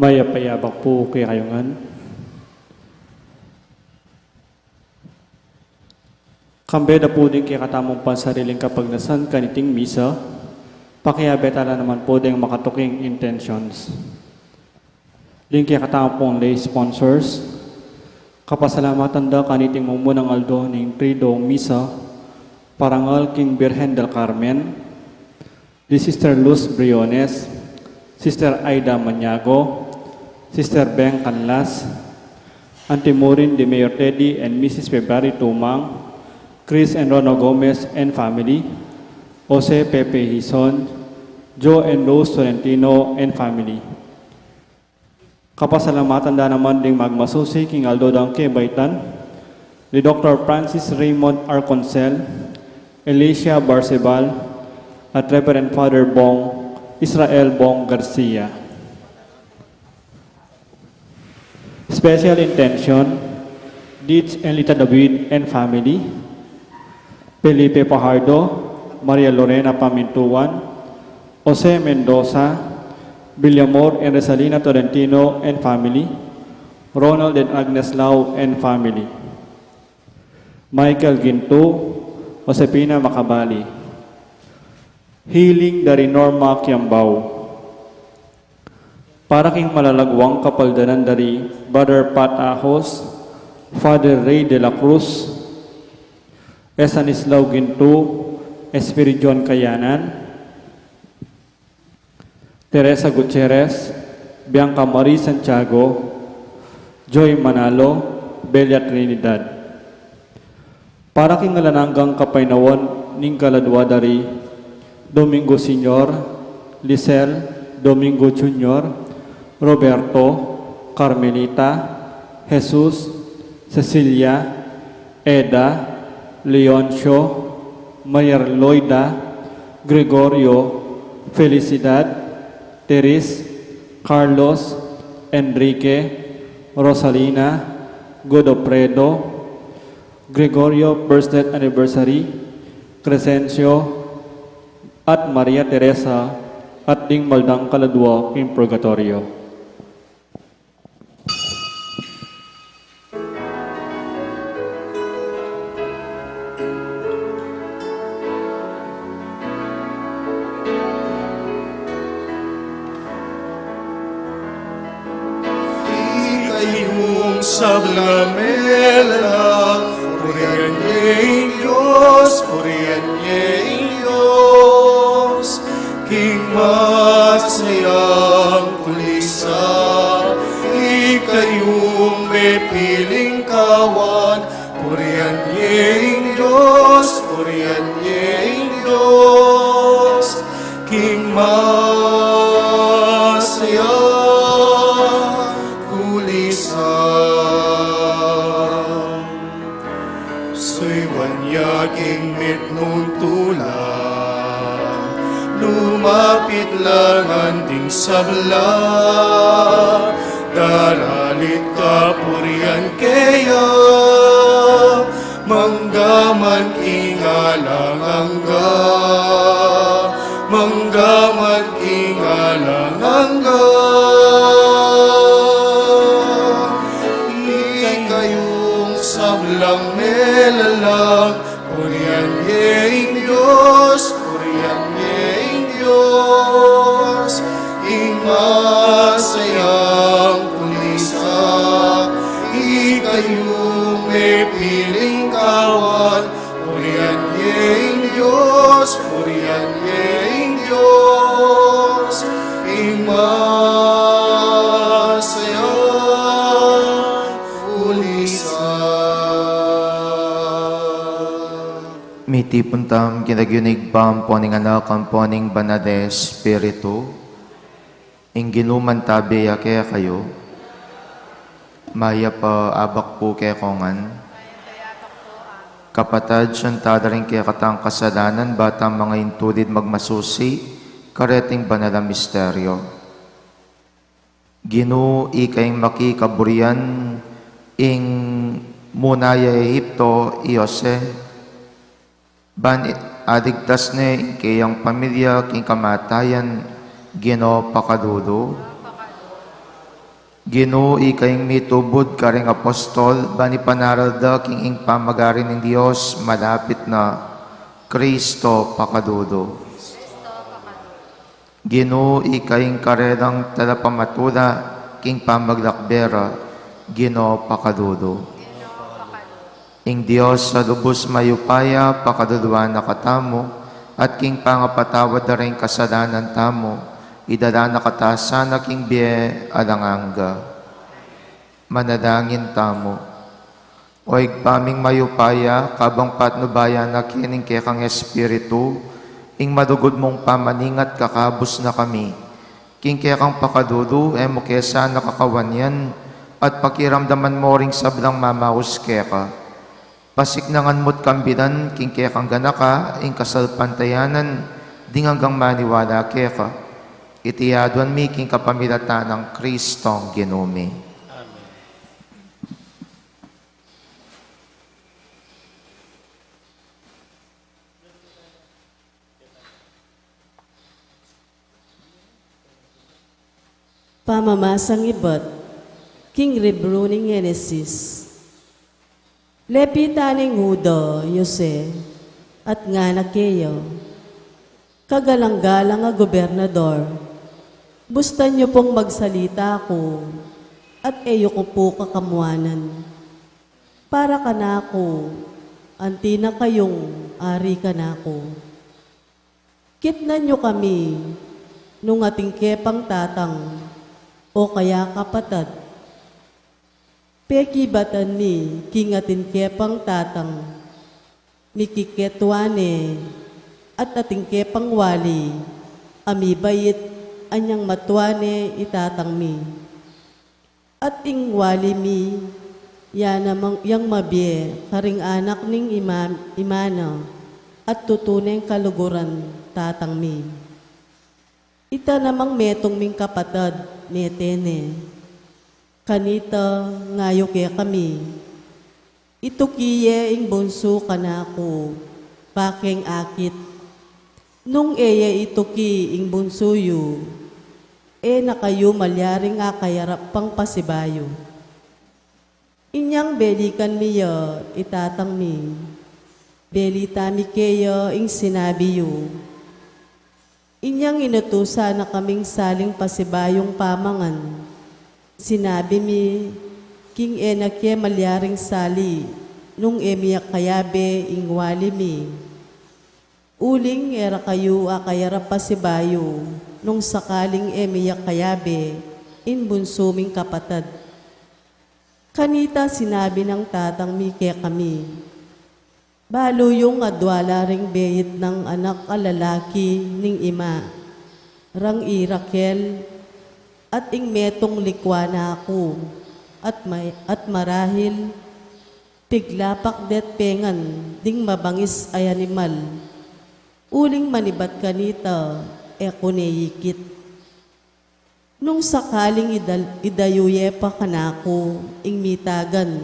Mayapayabak po kay kayongan. Kambeda po din kay katamong pansariling kapag nasan kaniting misa, pakiyabetala naman po din makatuking intentions. Din kay katamong pong lay sponsors, kapasalamatan da kaniting mumunang aldo ng tridong misa, parangal King Birhen del Carmen, di Sister Luz Briones, Sister Aida Maniago, Sister Beng Canlas, Auntie Maureen de Mayor Teddy and Mrs. February Tumang, Chris and Rono Gomez and family, Jose Pepe Hison, Joe and Rose Tolentino and family. Kapasalamatan da naman ding magmasusi King Aldo Dangke Baitan, ni Dr. Francis Raymond Arconcel, Alicia Barcebal, at Reverend Father Bong Israel Bong Garcia. Special intention, Deeds and Lita David and family, Felipe Pajardo, Maria Lorena Pamintuan, Jose Mendoza, Villamor and Rosalina Tolentino and family, Ronald and Agnes Lau and family, Michael Ginto, Josepina Macabali, Healing dari Norma Kiambao, para king malalagwang kapaldanan dari Brother Pat Ahos, Father Ray de la Cruz, Estanislao Ginto, Espiridion Kayanan, Teresa Gutierrez, Bianca Marie Santiago, Joy Manalo, Belia Trinidad. Para king nalananggang kapainawan ning kaladwa dari Domingo Senior, Lisel, Domingo Junior, Roberto, Carmelita, Jesus, Cecilia, Eda, Leoncio, Mayer Loida, Gregorio, Felicidad, Teres, Carlos, Enrique, Rosalina, Godopredo, Gregorio birthday anniversary, Crescencio, at Maria Teresa, at ding maldang kaladwa in purgatorio. Sablamela, purianye Diyos, King masayang kulisa, ikayong may piling kawan, purianye Diyos, King masayang kulisa. Yaking mitnong tulang, lumapit lang anding sabla, daralit kapurian kaya, manggaman ingalang angga, manggaman ingalang angga. Ikayong sablang melalang, purianye Diyos, King masayang kulisa, ikayong may piling kawan, purianye Diyos, King masayang kulisa. Miti puntam kinagyunig pam poning anak ang poning banade spiritu, ingginuman tabi kaya kayo, maya pa abak po kaya kongan, kapatad siyang tadaring kaya katang kasalanan, batang mga intulid magmasusi, kareting banala misteryo. Ginu ikaing makikaburian, ing munaya Ehipto, Iose, ban adigtas ne kayang pamilya king kamatayan Ginoo pakadudo Ginoo ikayong mitubod karing apostol, bani panaralda king ing pamagarin ng Dios, malapit na Kristo pakadudo. Ginoo ikayong karerang talapamatula, king pamaglakbera, Ginoo pakadudo. Ing Dios sa lubos mayupaya, pakaduluan na katamo, at king pangapatawad na rin kasalanan tamo, idala na katasan na king biye alanganga. Manalangin tamo. Oig paming mayupaya, kabang patnubaya na kining kekang espiritu, ing madugod mong pamaningat kakabos na kami. King kekang pakadudu, emo kesa nakakawanyan, at pakiramdaman mo ring sablang mamaus keka. Pasiknangan mo't kambilan, king kekang ganaka, ing kasalpantayanan, ding hanggang maniwala keka. Itiyaduan mi king kapamilatan ng Kristong Ginumi. Pamamasang ibat, King Rebruning Genesis. Lepitaning Hudo, Yose, at nga nakeyo, kagalang-galang nga gobernador, bustan niyo pong magsalita ako, at eyo ko po kakamuanan. Para ka na ako, anti na kayong ari ka na ako. Kitnan niyo kami, nung ating kepang tatang, o kaya kapatad. Peki batan ni kingatin kepang tatang, mikiketwane, at ating kepang wali, amibayit anyang matwane itatang mi. At ing wali mi, yanamang yang mabye, karing anak ning imano, at tutuneng kaluguran tatang mi. Ita namang metong ming kapatad, netene. Kanita ngayo kaya kami. Ito kiye ing bunso kanako, paking akit. Nung eye ito ki ing bunsuyo, na kayo malyaring akayarap pang pasibayo. Inyang belikan miya itatang mi. Belita mi kaya ing sinabi yu. Inyang inutusan na kaming saling pasibayong pamangan. Sinabi mi, king enakye malyaring sali, nung emiyak kayabe ing wali mi. Uling era kayo akayara pasibayo, nung sakaling emiyak kayabe, in bunsuming kapatad. Kanita sinabi ng tatang mi kaya kami, balo yung adwala ring beyit ng anak alalaki ning ima, rang Raquel, at ing metong likwa na ako, at marahil, piglapak det pengan, ding mabangis ay animal, uling manibat kanita, kuneyikit. Nung sakaling idayuye pa kanako, ing mitagan,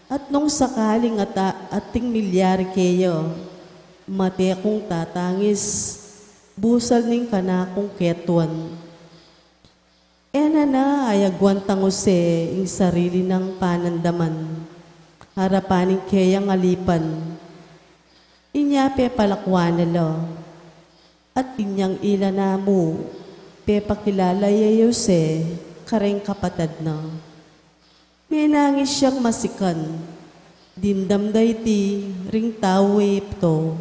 at nung sakaling ating milyar kayo, mate kong tatangis, busal ning kanakong ketuan. Na ayagwan tangose ing sarili ng panandaman, harapaning kayang alipan. Inyape palakwan nalo, at inyang ila na mo, pe pakilala yayose, kareng kapatad na. May nangis siyang masikan, dindamday ti ring tawe ipto.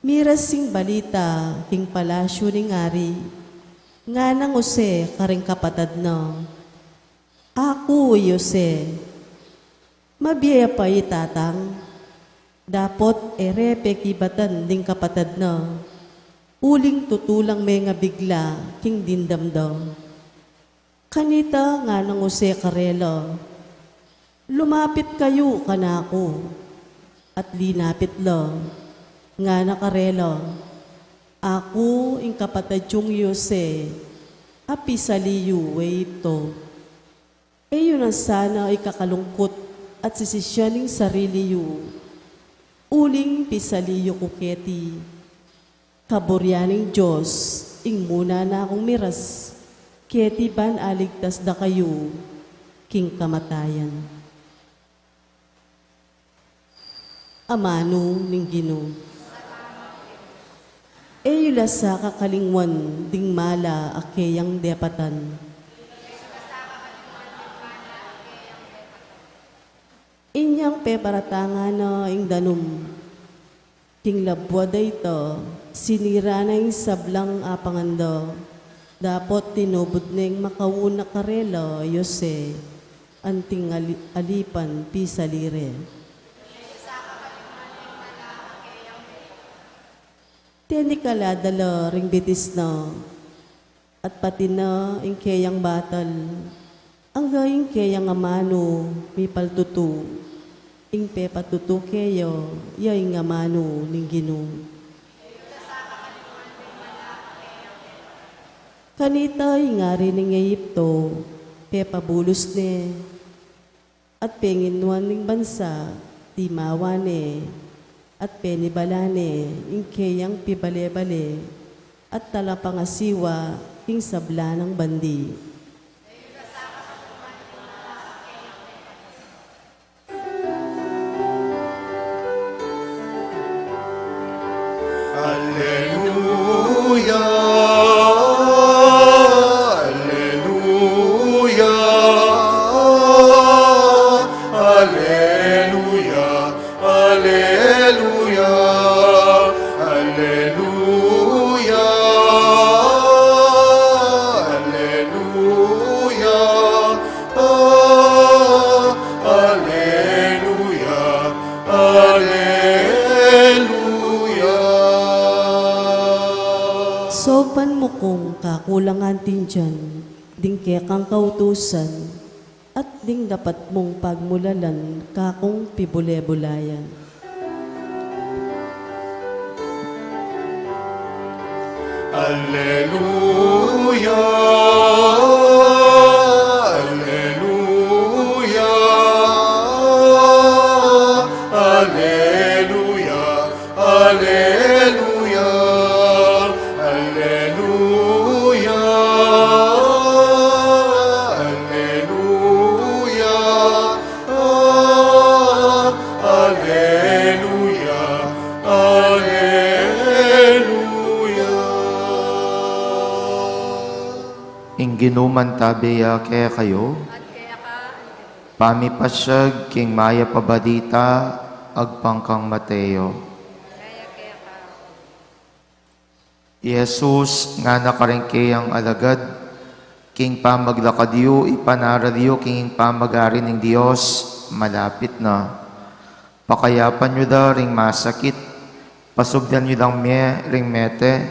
Mirasing balita, king palasyo ning ari, nga nang use karing kapatad na. Ako, Yose, mabiyaya pa itatang, dapot erepe kibatan ding kapatad na, uling tutulang may nga bigla, king dindam daw. Kanita nga nang use karelo, lumapit kayo kanako, at linapit lo, nga nakarelo, ako ing kapatad yung Yose, api saliyu wayto. Yun ang sana ikakalungkot at sisisyaning sarili yu, uling pisaliyo kuketi. Kaburyaning Diyos, ing muna na akong miras, Keti ban aligtas da kayo, king kamatayan. Amano ning Ginoo. Eyula sa kakalingwan ding mala akeyang depatan. Inyang peparatanga na ing danum. King labwa dayto, sinira na ing sablang apangando. Dapot tinubod na ing makawuna karelo, Yose, anting alipan pisalire. Tiyan kaladala ring bitis na, at pati na ing kayang batal, ang gaying kayang amano, may paltutu, ing pepatutu kayo, yaing amano ning Ginoo. Kanita nga rin ng Egypto, pepabulos ne, at penginuan ng bansa, timawa ne, at penibalane, ing kayang pibale-bale, at talapangasiwa, ing sabla ng bandi. Alleluia. Sopan mo kung kakulangan tin dyan, ding kekang kautusan, at ding dapat mong pagmulalan kakong pibule-bulayan. Alleluia. Alleluia. Alleluia. Alleluia. Alleluia. Alleluia. Alleluia. Alleluia. Ing ginuman tabiya kaya kayo, pamipasyag king maya pabadita, agpangkang Mateo. Jesus nga nakarengkeyang alagad, king pamaglakadyo, ipanaradiyo, king pamagari ng Diyos, malapit na. Pakayapan nyo da ring masakit, pasugdan nyo lang ring mete,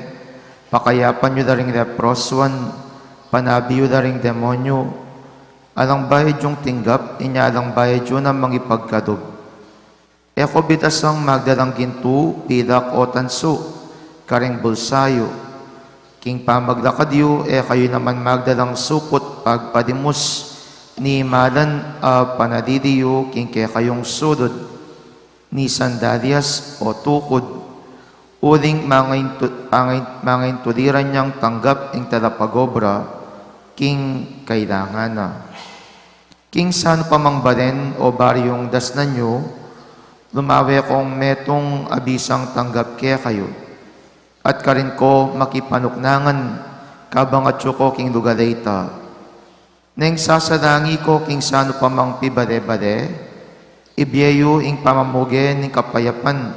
pakayapan nyo da ring leproswan, panabiyo da ring demonyo, alang bayad yung tinggap, inyalang bayad yun ang mangipagkadob. Eko bitas ang magdalang ginto, pilak o tanso, karing bulsayo. King pamaglakadyo, kayo naman magdalang sukot pagpadimos, ni malan panadidiyo, king kaya kayong sudod, ni sandalyas o tukod, uling mangain tuliran niyang tanggap ing talapagobra, king kailangan na. King saan pamangbalin o baryong dasnan nyo, lumawi kong metong abisang tanggap kaya kayo. At karin ko makipanuknangan kabangatyo ko king lugalayta. Neng sasalangi ko king saan pamang pibale-bale, ibiyayo ing pamamuge ning kapayapan.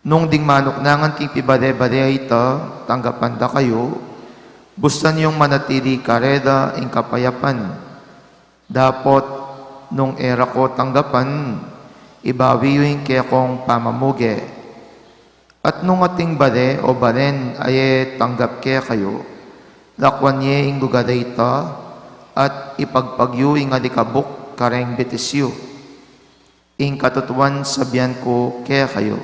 Nung ding manuknangan king pibale-bale ita, tanggapan da kayo, bustan yung manatili kareda ing kapayapan. Dapot, nung era ko tanggapan, ibawi yung kaya kong pamamuge. At nung ating bale o balen ay tanggap kaya kayo, lakwan niya ing lugadayta, at ipagpagyo ing alikabok kareng betisyo. Ing katutuan sabihan ko kaya kayo,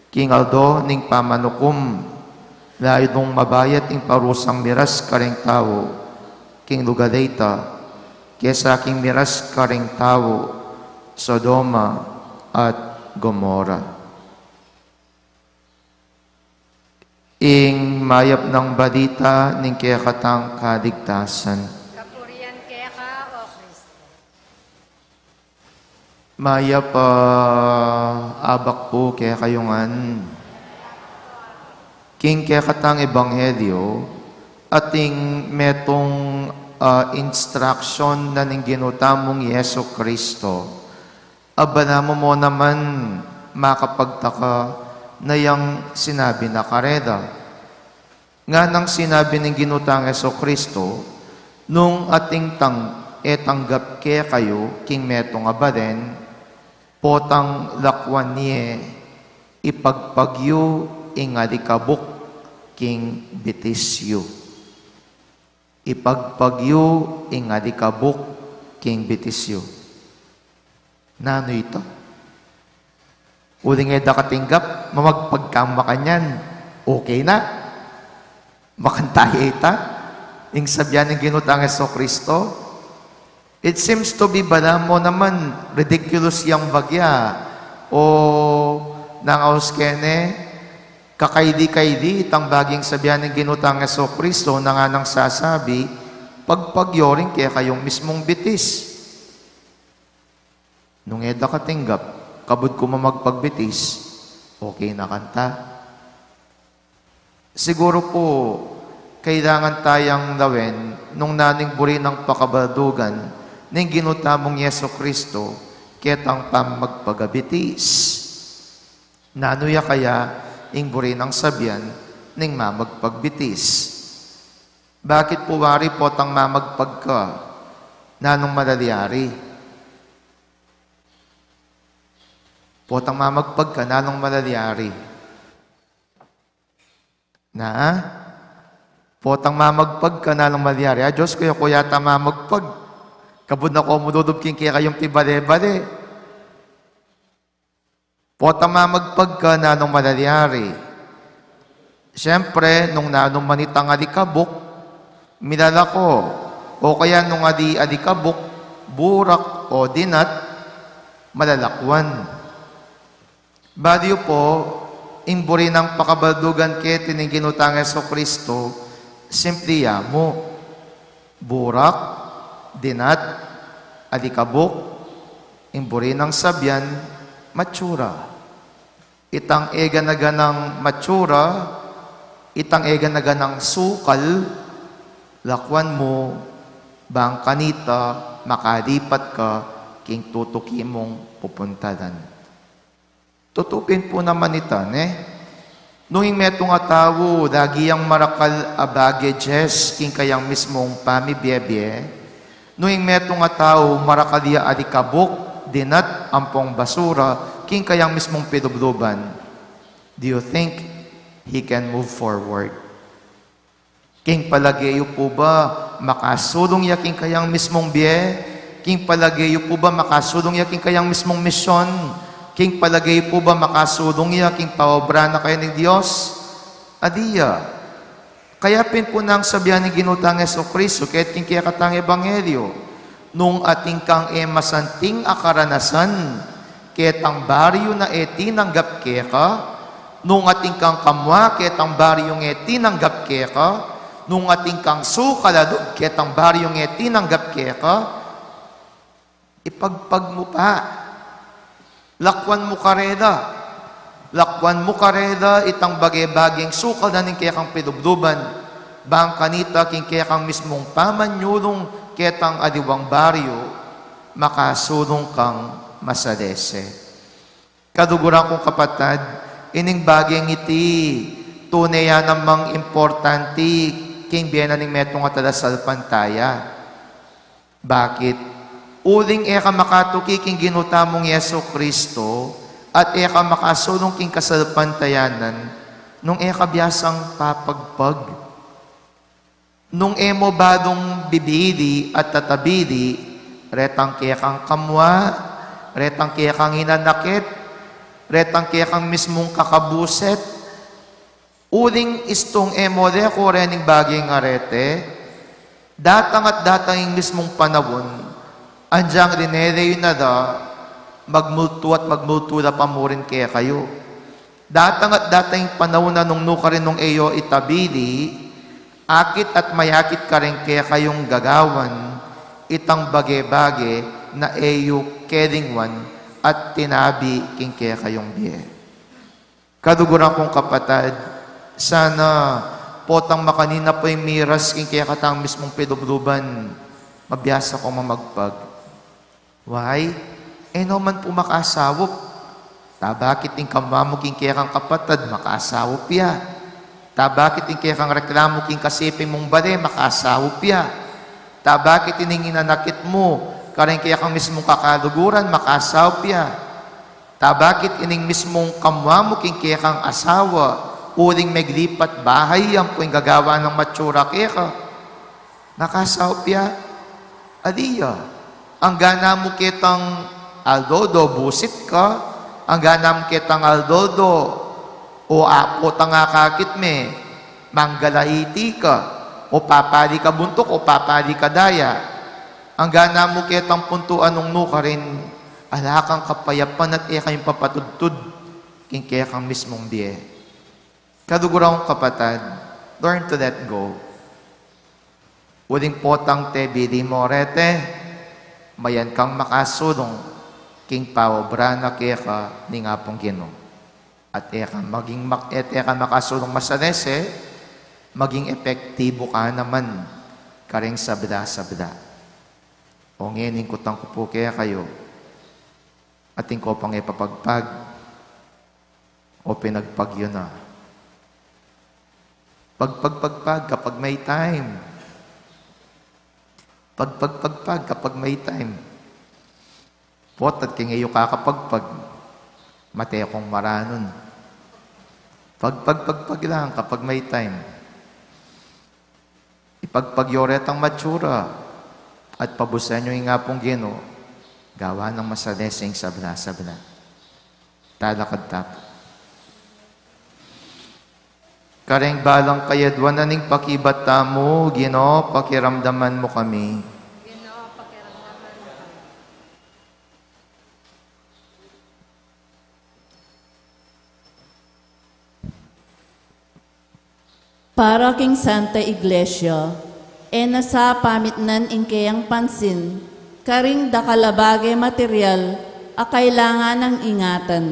king aldo ning pamanukum, layo nung mabayat ing parusang miras kareng tao, king lugadayta, kesa king miras kareng tao, Sodoma at Gomora. Ing mayap ng balita ning kaya katang kaligtasan. Kapurian kaya ka, O Kristo. Mayap abak po kaya kayungan. King kaya katang ebanghelyo, ating metong instruction na ning ginutamong Yeso Kristo. Aba mo naman makapagtaka na yang sinabi na kareda. Nga nang sinabi ng ginutang Yeso Kristo, nung ating tanggap kaya kayo, king metong abaden, potang lakwan niye, ipagpagyo ingadikabok king bitisyo. Ipagpagyo ingadikabok king bitisyo. Nano ito? Uling eda katinggap, mamagpagkama kanyan, okay na. Makantay ita, ing sabyan ng ginutang Yeso Kristo. It seems to be bala mo naman, ridiculous yung bagya. O nangaus kene, kakaydi-kaydi, itang baging sabyan ng ginutang Yeso Kristo na nga nang sasabi, pagpagyoring kaya kayong mismong bitis. Nung eda katinggap, kabud ko mamagpagbitis, okay na kanta. Siguro po, kailangan tayang lawin nung naning buri ng pakabadugan ng ginutamong Yeso Kristo ketang pamagpagabitis. Nanuya kaya ing buri ng sabyan ning mamagpagbitis. Bakit po wari po tang mamagpagka nanong malalyari? Potang mamagpagka nanong malalyari. Na? Potang mamagpagka nanong malalyari. Diyos ko yata mamagpag. Kabud na ko mududubking kaya kayong tibale-bale. Potang mamagpagka nanong malalyari. Siyempre, nung nanong manitang alikabok, milala ko, o kaya nung alikabok, burak o dinat, malalakwan. Badyo po, imburi ng pakabaldugan kaya tiniginutang Yeso Kristo, simple mo, burak, dinat, alikabok, imburi ng sabyan, matsura. Itang ega na ganang matsura, itang ega na ganang sukal, lakwan mo, bang kanita, makalipat ka, king tutuki mong pupuntalan. Tutupin po naman ita, nung metong atawo, lagi ang marakal a baggages, king kayang mismong pamibiyebye, nung metong atawo, marakalia alikabok, dinat, ampong basura, king kayang mismong pidubluban. Do you think he can move forward? King palagayo po ba, makasulong ya king kayang mismong biye? King palagayo po ba, makasulong ya king kayang mismong misyon? King palagay po ba makasulong iya, king paobra na kayo ng Diyos? Adiya. Kaya pin po nang sabihan ng ginutang Yeso Kristo, kahit king kaya katang ebanghelyo, nung ating kang masanting akaranasan, kahit ang baryo na tinanggap kaya ka, nung ating kang kamwa, kahit ang baryong tinanggap kaya ka, nung ating kang sukaladog, kahit ang baryong tinanggap kaya ka, ipagpag mo pa. Lakwan mo kareda. Lakwan mo kareda, itang bagay-baging sukal na ning kaya kang pidubduban. Bang kanita, king kaya kang mismong pamanyulong ketang adiwang baryo, makasulong kang masadese. Kaduguran kong kapatid, ining bagay iti, tunay namang importante, king biyan ning metong atalasal pantaya. Bakit? Uling eka makatuki king ginutamong Yeso Kristo at eka makasulong king kasalpantayanan nung eka biyasang papagpag. Nung emo badong bibili at tatabili, retang kaya kang kamwa, retang kaya kang hinanakit, retang kaya kang mismong kakabuset, uling istong emo reko rening bagay nga rete, datang at datang yung mismong panawon, anjang rinereyo na da, magmulto at magmulto na pamurin kaya kayo. Datang at datang panahon na nung nuka rin nung eyo itabili, akit at mayakit ka rin kaya kayong gagawan, itang bage-bage na eyo kedingwan at tinabi king kaya kayong biye. Kaduguran kong kapatid, sana potang makanina po yung miras king kaya katang mismong pedubluban, mabiyasa kong mamagpag. Why? No man po makasawop. Bakit yung kamamo king kaya kang kapatid, makasawop ya. Bakit yung kaya kang reklamo king kasiping mong bale, makasawop ya. Bakit yung inanakit mo, karing kaya kang mismong kakaluguran, makasawop ya. Bakit ining mismong kamamo king kaya kang asawa, uling maglipat bahay, yan po yung gagawa ng matsura kaya ka. Nakasawop ya. Aliya. Ang gana mo kitang aldodo, busit ka. Ang ganam kitang aldodo, o apo tanga kakit me, manggalaiti ka, o papali ka buntok, o papali ka daya. Ang ganam mo kitang puntuan nung nuka rin, alakang kapayapan at kayong papatudtud, king kaya kang mismong biye. Kadugurang kapatid, learn to let go. Uling potang te bili morete, mayan kang makasulong, king paobra na kaya ka ni nga pong Ginoo. At eka makasulong masanese, maging epektibo ka naman karing sabda-sabda. O ngayon, kutang ko po kaya kayo, ating ko pang ipapagpag, o pinagpagyo na. Pagpagpagpag kapag may time. Pagpagpagpag kapag may time. Potat kay ngayon kakapagpag, mate akong maranon. Pagpagpagpag lang kapag may time. Ipagpagyoret ang matsura at pabusan nyo yung nga pong Ginoo, gawa ng masalesing sabla-sabla. Talakad tapo. Kareng balang kayadwan na ning pakibata mo, Ginoo, pakiramdaman mo kami. Ginoo, pakiramdaman mo kami. Para king Santa Iglesia, nasa pamitnan ingkayang pansin, karing dakalabagay material, a kailangan ng ingatan.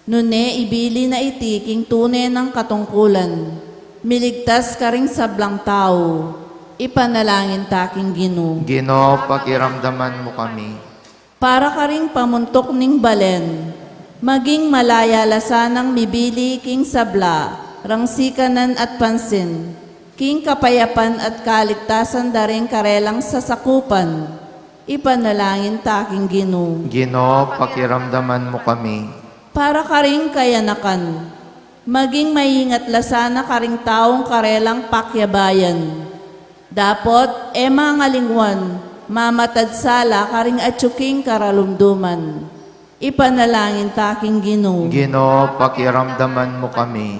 Nune ibili na iti king tunay ng katungkulan, miligtas karing sablang tao, ipanalangin taking Ginoo. Ginoo, pakiramdaman mo kami. Para karing pamuntok ning balen, maging malaya lasanang mibili king sabla, rangsikanan at pansin, king kapayapan at kaligtasan daring karelang sasakupan, ipanalangin taking Ginoo. Ginoo, pakiramdaman mo kami. Para karing kayanakan, maging maingat lasana karing taong karelang pakyabayan. Dapot, mga lingwan, mamatad sala karing atsuking karalumduman. Ipanalangin taking Ginoo. Ginoo, pakiramdaman mo kami.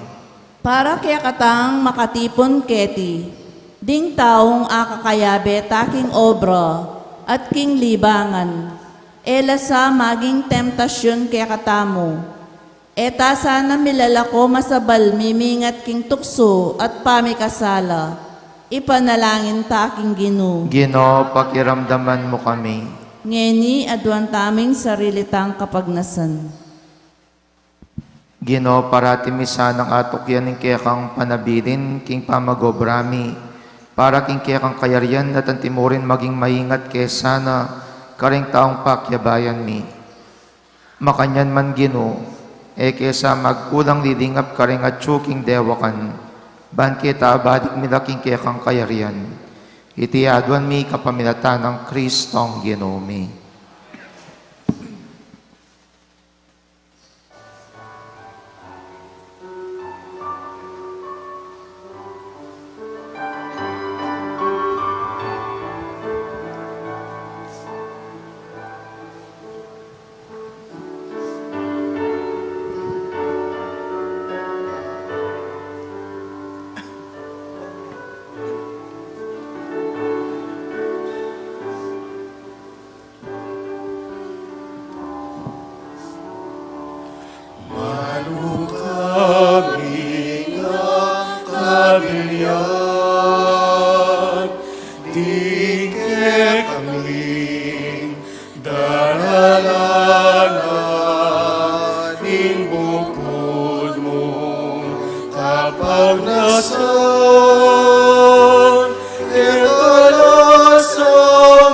Para kaya katang makatipon keti, ding taong akakayabe taking obra at king libangan, ela sa maging temptasyon kaya katamo. Eta sana milalako masabal mimingat king tukso at pamikasala, ipanalangin taking Ginoo. Ginoo, pakiramdaman mo kami. Ngeni adwan taming sarilitang kapagnasan. Ginoo, parati misa ng atok yan ng kekang panabilin, king pamagobrami, para king kekang kayarian at ang timurin maging maingat kesana, karing taong pakyabayan mi. Makanyan man Ginoo, kesa magkulang lilingap karing at tsuking dewakan, ban kita abadik milaking kekang kayarian, iti adwan mi kapamilatan ng Kristong Ginoo mi. pagnasan, ikalasang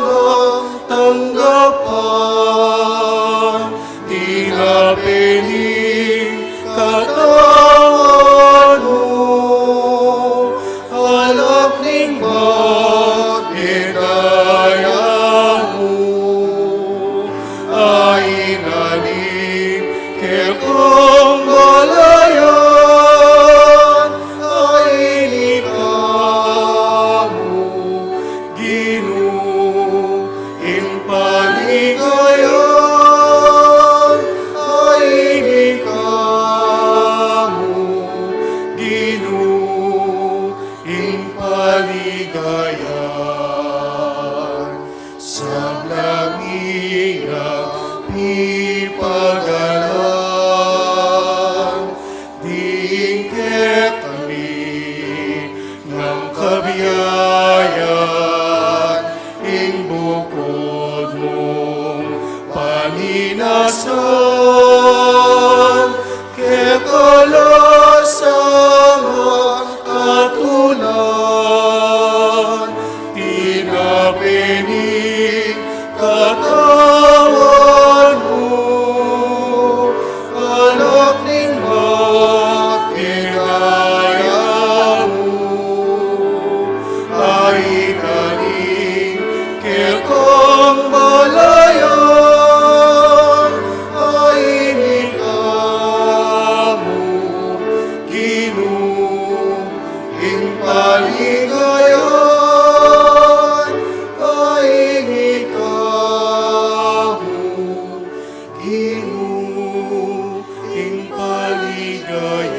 ang tanggapan, tinapiling katawan mo, alap ning magdidaya mo, ay naning kekong balayan, ay nikamu, ginuing paligayan, ay nikamu, ginuing paligayan, sa langit pipagalan, diingke kami ng kabiyayan, ing bukod mong paninasan, kekalasang ang katulan, tinapining katawan mo, alap ning magdidaya mo, ay naning kekong balayan, ay nikamu, ginuing paligayan, ay nikamu, ginuing paligayan.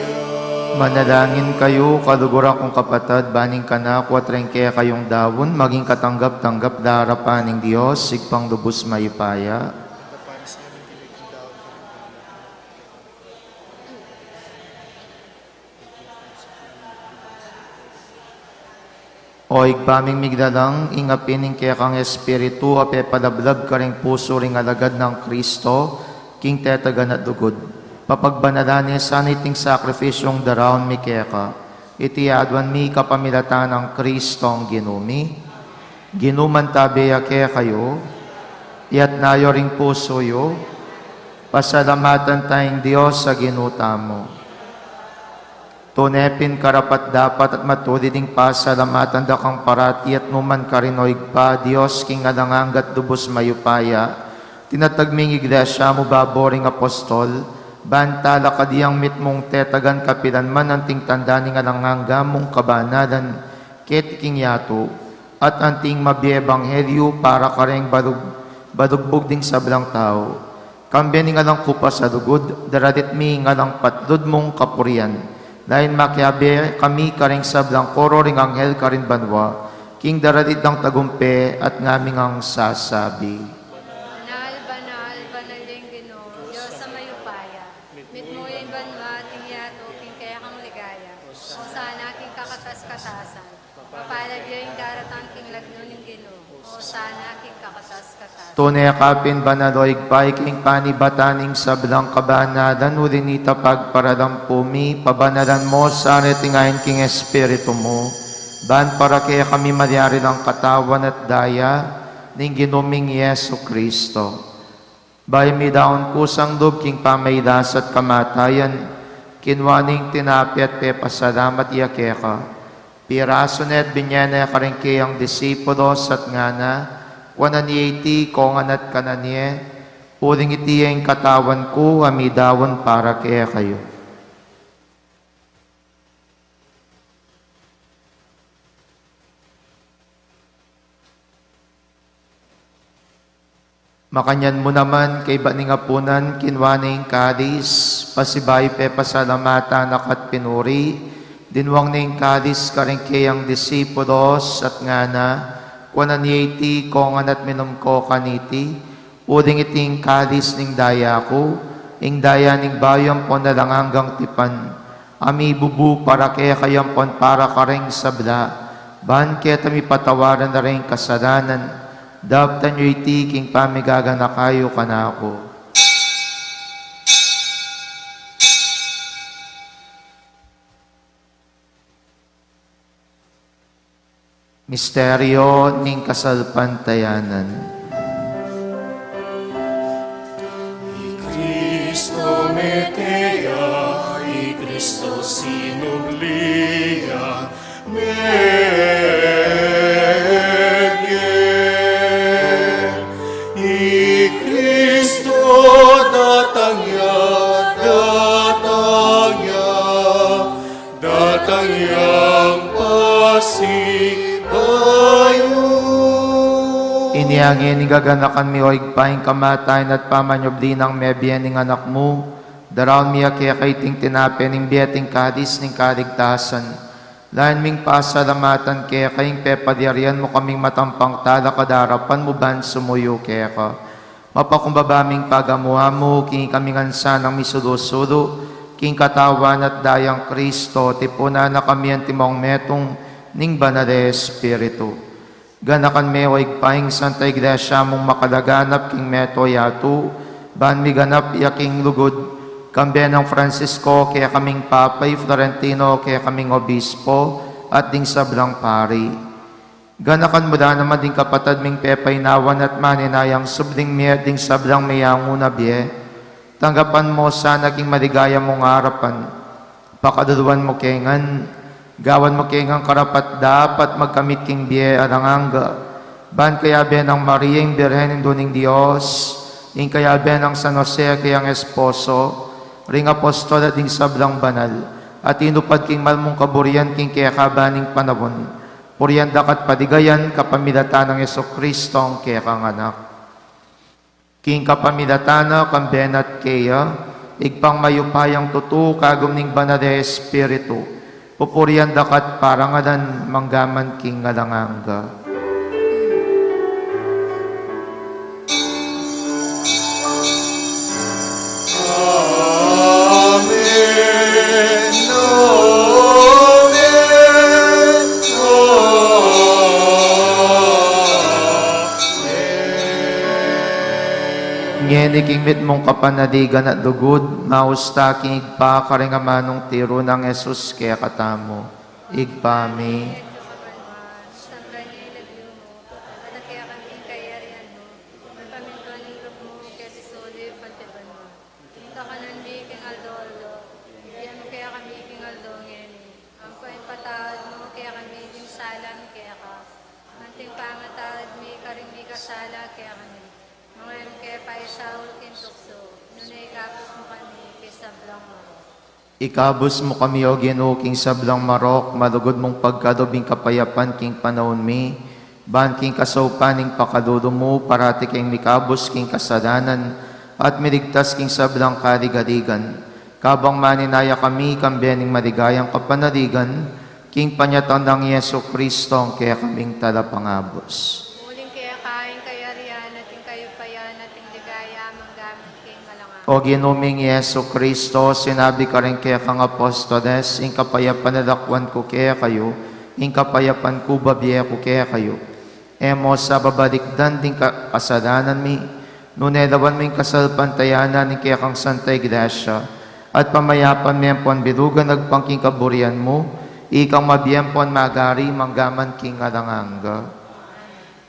Manalangin kayo, kaluguran kong kapatid, baning kanako at kaya kayong dawon, maging katanggap-tanggap darapan ng Diyos, sigpang lubos mayupaya. O igpaming migdalang, ingapining kaya kang espiritu, ape palablab ka ring puso ring alagad ng Kristo, king tetagan at dugod. Papagbanalani sana iting sakrifisyong daraon mi kaya ka, iti adwan mi kapamilatan ng Kristong ginumi, ginuman tabiya kaya kayo, iyat nayo ring puso yo, pasalamatan tayong Diyos sa ginuta mo. Tunepin karapat dapat at matuli ding pasalamatan da kang parati at numan karinoig pa, Diyos king alanganggat dubos mayupaya, tinatagming iglesia mo baboring apostol, bantala kadiyang mitmong tetagan kapilan man anting tanda ni alangangga mong kabanalan, ket king yato, at anting mabiebanghelyo para kareng balugbog ding sablang tao. Kambi ni ngalang kupa sa lugod, daradit mi ngalang patlod mong kapurian, lain makiabe kami karing sablang koro ring anghel karin banwa, king daradit ng tagumpe at ngaming ang sasabi. Banal, banal, banaling Ginoo, Diyos sa mayupaya. Mitmuyin banwa, tingyato, king kaya kang ligaya. O sana king kakatas-katasan. Mapalad yung daratang king lagno ng Ginoo. O sana king kakatas-katasan. Tunay kapin banaloig pay king panibataning sablang kabanadan ulinita pagparalang pumi pabanalan mo sa tingayin king espiritu mo ban para kaya kami malyari ng katawan at daya ning ginuming Yesu Kristo. Bay mi daon kusang loob king pamaylas at kamatayan kinwaning tinapi at pepasalamat iyakeka piraso net binyana karing kayang disipulos at ngana 180 kong anat kananye, uling iti ang katawan ko, amidawon para kaya kayo. Makanyan mo naman kay baningapunan, kinwaning kadis, pasibay pe pasalamatan akat pinuri, dinwang ning kadis karing kayang disipulos at ngana, 180 kong anat minum ko kaniti, uding iting kadis ning daya ko, ing daya ning bayang po na lang hanggang tipan, ami bubu para kaya kayampon para karing sabla, ban kaya tami patawaran na rin kasalanan, dabtan nyo iti king pamigaga na kayo kanako. Misteryo ning kasalpantayanan. Cristo metea, i Cristo sinublia, i Cristo datangya, datangyang pasipayo. Iniangin ni gaganakan mi oig paing kamatayan at pamanyobli ng mebyen ning anak mo. Daraon mi kaya kay ting tinapen ning bieting kadis ning kaligtasan. Lain ming pasalamatan kaya kayong pepadyarian mo kaming matampang tala kadarapan mo ban sumuyo kaya ka. Mapakumbabaming pagamuha mo, king kaming ansa ng misulo-sulo, king katawan at dayang Kristo, tipuna na kami ang timong metong ning banale Espiritu. Ganakan me oig paing Santa Iglesia mong makalaganap king meto yatu, ban mi ganap yaking lugod, kambe ng Francisco, kaya kaming Papay Florentino, kaya kaming Obispo, at ding sablang pari. Ganakan mo da naman ding kapatad ming pepaynawan at maninayang subling miya ding sablang mayang unabye. Tanggapan mo sa naging maligaya mong harapan. Pakaduluan mo kengan, gawan mo kengang karapat dapat magkamit king biye aranganga. Ban kaya ben ang Mariang Birhen Duning Dios, ing kaya ben ang San Jose kayang esposo, ring apostol at ding sablang banal, at inupad king malmong kaburian king kaya kabaning panahon, purian dakat padigayan kapamilatan ng Jesucristo ang kaya kang anak. King kapamilatana kang benat kaya, igpang mayupayang tutu kagum ning banade Espiritu, pupurian dakat parangadan manggaman king ngalanganga. Ngeniking mit mong kapanadigan at dugod, mausta king igpa karingamanong tiro ng Jesus kaya katamo. Igpami. Sala kaya kami. Mga kaya pa Saul kintukso, nunay kapos mo kami kaysa blang mo. Ikabos mo kami o Ginoo king sablang marok, malugod mong pagkadobing kapayapan king panahon mi, ban king kasaupaning pakadudo mo, parati king mikabos king kasalanan, at miligtas king sablang kaligaligan. Kabang maninaya kami, kambiyaning maligayang kapanaligan, king panyatan ng Yeso Kristo, ang kaya kaming talapangabos. O ginuming Yeso Kristo, sinabi ka rin kaya kang apostoles, ing kapayapan nadakwan ko kaya kayo, ing kapayapan ko babiye ko kaya kayo. Emo sa babalikdan din kasalanan mi, nunelawan mo yung kasalpantayanan ng kaya kang Santa Iglesia, at pamayapan mi ang bilugan nagpangking kaburian mo, ikang mabiyempon magari manggaman king alanganga.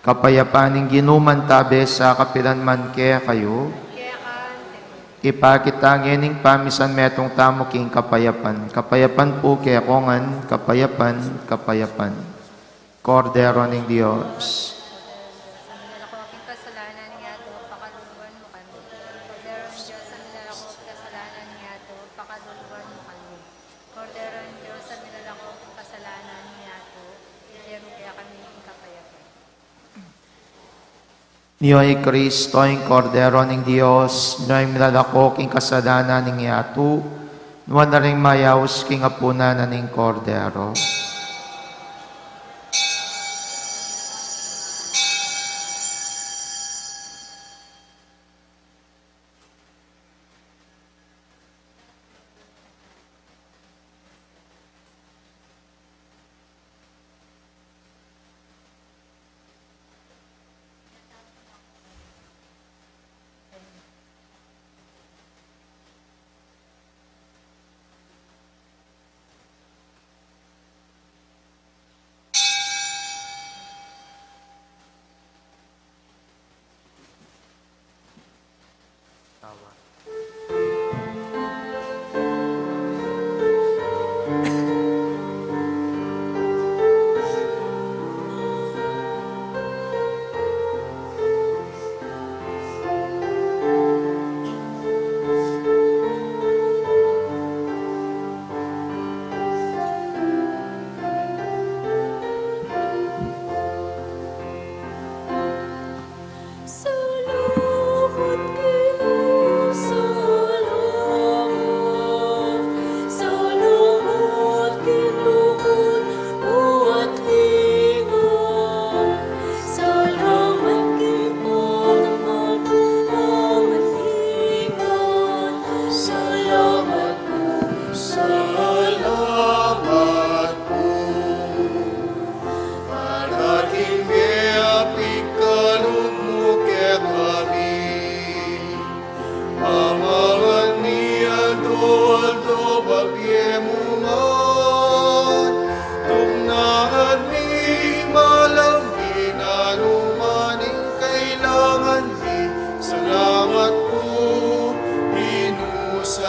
Kapayapaning ginuman tabi sa kapilanman kaya kayo, ipakita ngening pamisan metong tamo king kapayapan. Kapayapan po kaya kongan, kapayapan, kapayapan. Kordero ng Diyos. Niyo'y Kristo, ang Kordero ng Diyos, niyo'y milalakok ang kasalanan ng yato, nuwan na rin mayaws king apunan ng Kordero.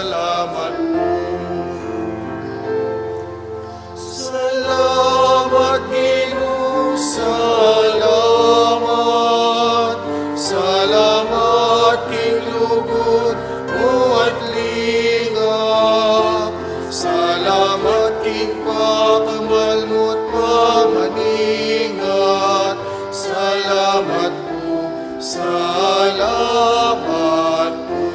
salamat po. Salamat, Ginoo, salamat. Salamat, King lugod mo at lingap. Salamat, King pakamal mo't pamaningat. Salamat po, salamat po.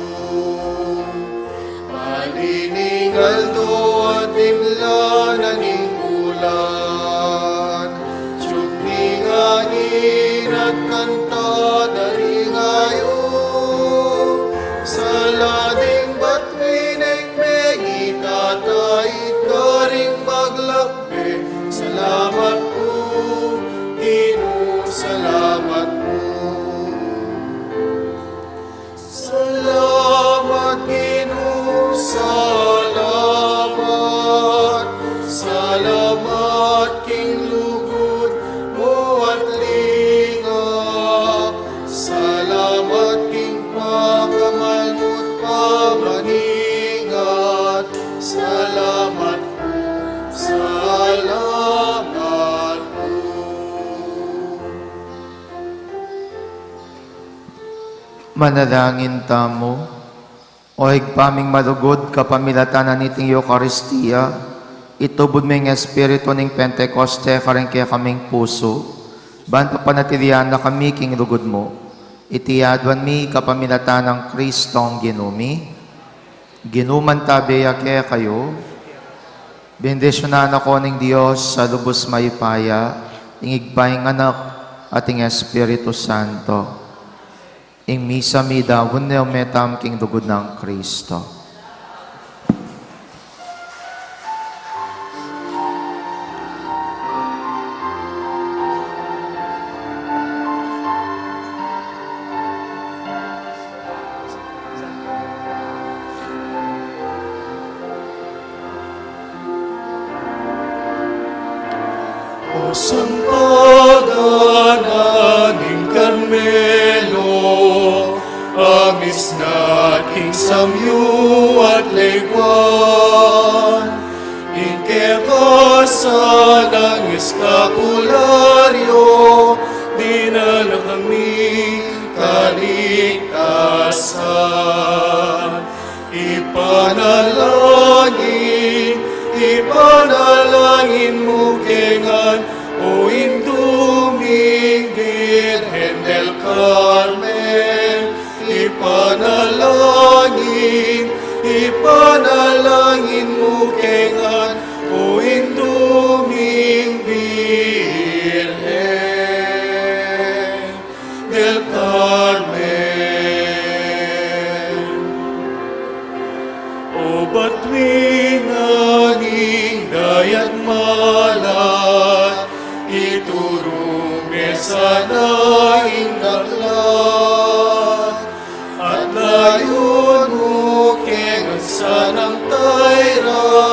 Maliningal do at imlanan ning ulan. Tiyog ning angin at kanta dari ngayon. Sa lading batwining may itatay ka ring maglakbe. Salamat po, Ginoo, salamat po. Salamat, Ginoo, salamat. Salamat, King lugod mo at lingap. Salamat, King pakamal mo't pamaningat. Salamat po, salamat po. Manalangin tamo, o higpaming malugod kapamilatanan niting Eucharistia, itubod mo yung Espiritu ng Pentecoste karing kaya kaming puso, banta panatilian na kami king lugod mo, itiyadwan mi kapamilatan ng Kristong ginumi, ginuman tabiya kaya kayo, bendisyonan ako ng Diyos sa lubos mayupaya, ingigpahing anak at ing Espiritu Santo. Ing misa mi dawon neo metam king dugod ng Kristo. O sampaganan ng Carmelo, amis nating samyu at leguan, ikekasa ng eskapularyo, dinala kami kaligtasan. Ipanalangin mo kengan, o induming Virgen del Carmen. Ipanalangin mo kengan, o induming Virgen del Carmen. O batuin naging dayat malat, iturong sa naing daklat, at layon mo kengan sa nang tayra,